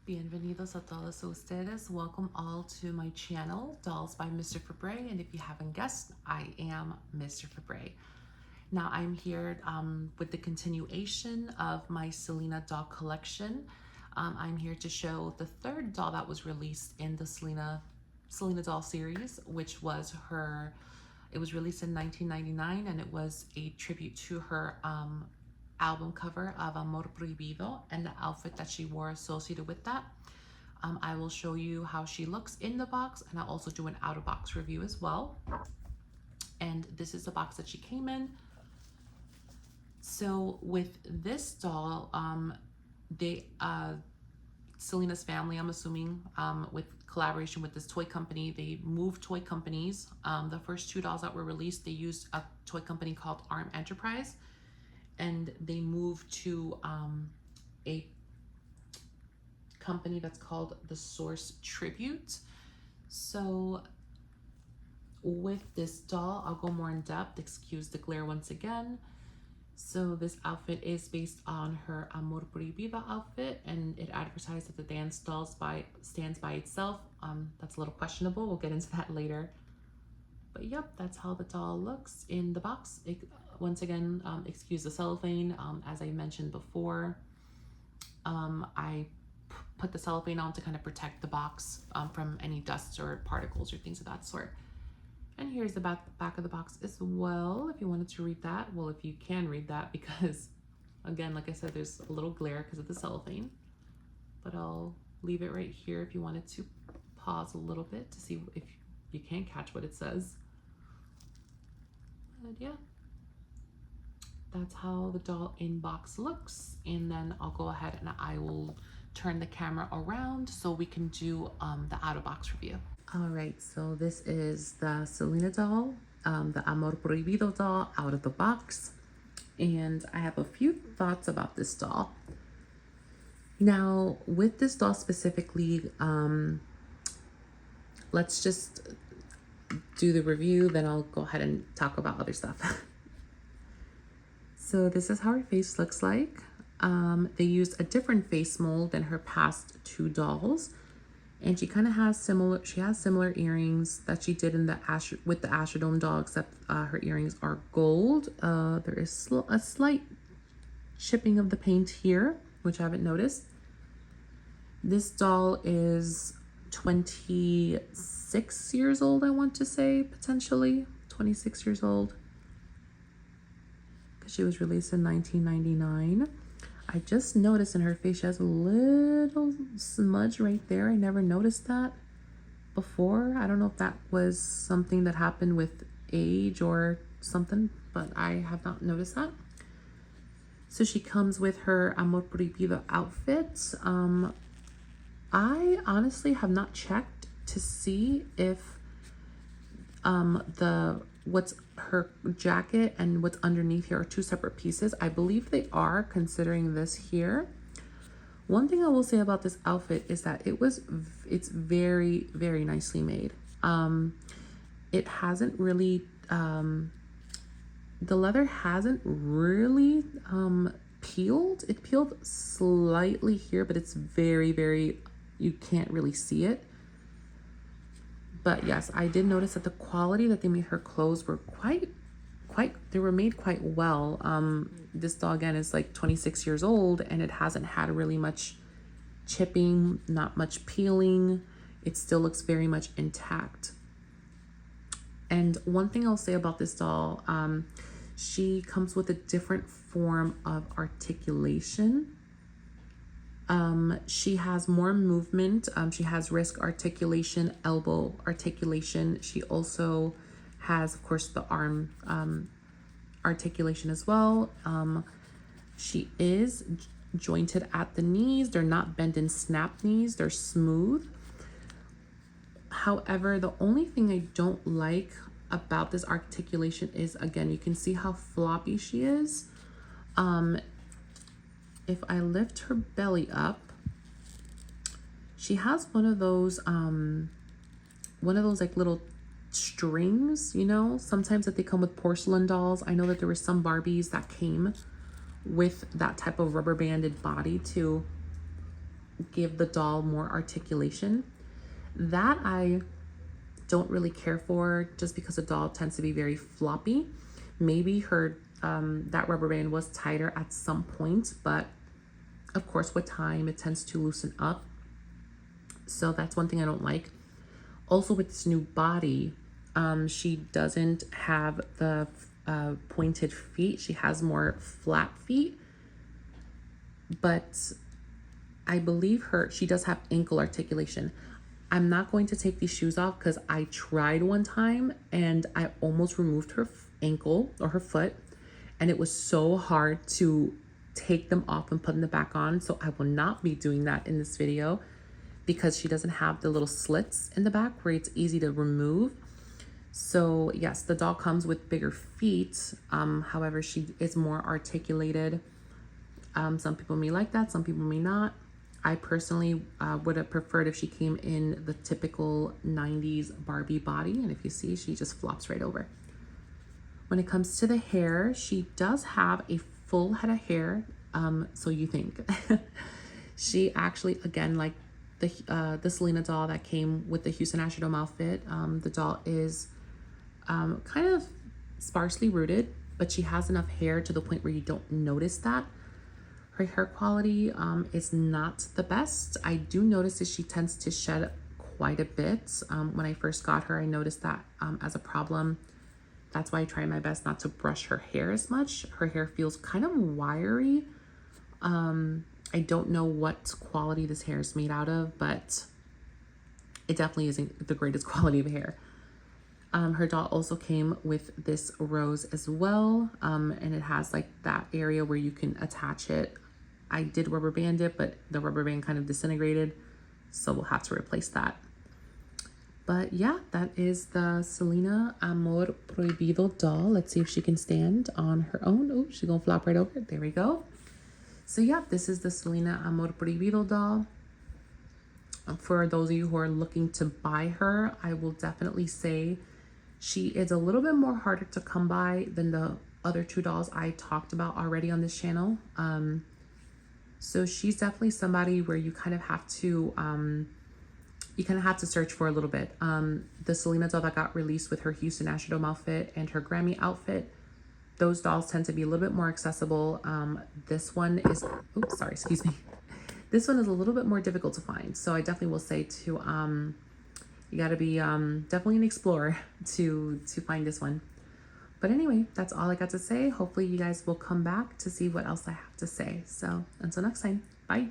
Bienvenidos a todos ustedes. Welcome all to my channel, Dolls by Mr. Fabre. And if you haven't guessed, I am Mr. Fabre. Now I'm here with the continuation of my Selena doll collection. I'm here to show the third doll that was released in the Selena doll series, which was it was released in 1999, and it was a tribute to her album cover of Amor Prohibido and the outfit that she wore associated with that. I will show you how she looks in the box, and I'll also do an out-of-box review as well. And this is the box that she came in. So with this doll, Selena's family, I'm assuming, with collaboration with this toy company, they moved toy companies. The first two dolls that were released, they used a toy company called Arm Enterprise, and they moved to a company that's called the Source Tribute. So with this doll, I'll go more in depth. Excuse the glare once again. So this outfit is based on her Amor Prohibido outfit, and it advertised that the dance doll stands by itself. That's a little questionable. We'll get into that later. But yep, that's how the doll looks in the box. Once again, excuse the cellophane. As I mentioned before, I put the cellophane on to kind of protect the box from any dust or particles or things of that sort. And here's the back of the box as well, if you wanted to read that. Well, if you can read that, because again, like I said, there's a little glare because of the cellophane. But I'll leave it right here if you wanted to pause a little bit to see if you can catch what it says. But yeah, that's how the doll in box looks. And then I'll go ahead and I will turn the camera around so we can do the out-of-box review. All right, so this is the Selena doll, the Amor Prohibido doll out of the box. And I have a few thoughts about this doll. Now, with this doll specifically, let's just do the review, then I'll go ahead and talk about other stuff. So this is how her face looks like. They used a different face mold than her past two dolls. And she kind of has similar earrings that she did in the Astrodome doll, except her earrings are gold. There is a slight chipping of the paint here, which I haven't noticed. This doll is 26 years old, I want to say, potentially 26 years old, because she was released in 1999. I just noticed in her face she has a little smudge right there. I never noticed that before. I don't know if that was something that happened with age or something, but I have not noticed that. So she comes with her Amor Prohibido outfit. I honestly have not checked to see if what's her jacket and what's underneath here are two separate pieces. I believe they are, considering this here. One thing I will say about this outfit is that it's very, very nicely made. It hasn't really, the leather hasn't really peeled. It peeled slightly here, but it's very, very, you can't really see it. But yes, I did notice that the quality that they made her clothes were they were made quite well. This doll, again, is like 26 years old, and it hasn't had really much chipping, not much peeling. It still looks very much intact. And one thing I'll say about this doll, she comes with a different form of articulation. She has more movement. She has wrist articulation, elbow articulation. She also has, of course, the arm articulation as well. She is jointed at the knees. They're not bend and snap knees. They're smooth. However, the only thing I don't like about this articulation is, again, you can see how floppy she is. If I lift her belly up, she has one of those like little strings, you know, sometimes that they come with porcelain dolls. I know that there were some Barbies that came with that type of rubber banded body to give the doll more articulation. That I don't really care for, just because the doll tends to be very floppy. Maybe her that rubber band was tighter at some point, but of course with time it tends to loosen up. So that's one thing I don't like. Also with this new body, she doesn't have the pointed feet. She has more flat feet, but I believe she does have ankle articulation. I'm not going to take these shoes off because I tried one time and I almost removed her ankle or her foot, and it was so hard to take them off and put them back on. So I will not be doing that in this video, because she doesn't have the little slits in the back where it's easy to remove. So yes, the doll comes with bigger feet. However, she is more articulated. Some people may like that, some people may not. I personally would have preferred if she came in the typical 90s Barbie body. And if you see, she just flops right over. When it comes to the hair, she does have a full head of hair. So you think. She actually, again, like the Selena doll that came with the Houston Astrodome outfit, the doll is kind of sparsely rooted, but she has enough hair to the point where you don't notice that. Her hair quality is not the best. I do notice that she tends to shed quite a bit. When I first got her, I noticed that as a problem. That's why I try my best not to brush her hair as much. Her hair feels kind of wiry. I don't know what quality this hair is made out of, but it definitely isn't the greatest quality of hair. Her doll also came with this rose as well, and it has like that area where you can attach it. I did rubber band it, but the rubber band kind of disintegrated, so we'll have to replace that. But yeah, that is the Selena Amor Prohibido doll. Let's see if she can stand on her own. Oh, she's gonna flop right over. There we go. So yeah, this is the Selena Amor Prohibido doll. For those of you who are looking to buy her, I will definitely say she is a little bit more harder to come by than the other two dolls I talked about already on this channel. So she's definitely somebody where you kind of have to search for a little bit. The Selena doll that got released with her Houston Astrodome outfit and her Grammy outfit, those dolls tend to be a little bit more accessible. This one is, oops, sorry, excuse me. This one is a little bit more difficult to find. So I definitely will say to, you gotta be definitely an explorer to find this one. But anyway, that's all I got to say. Hopefully you guys will come back to see what else I have to say. So until next time, bye.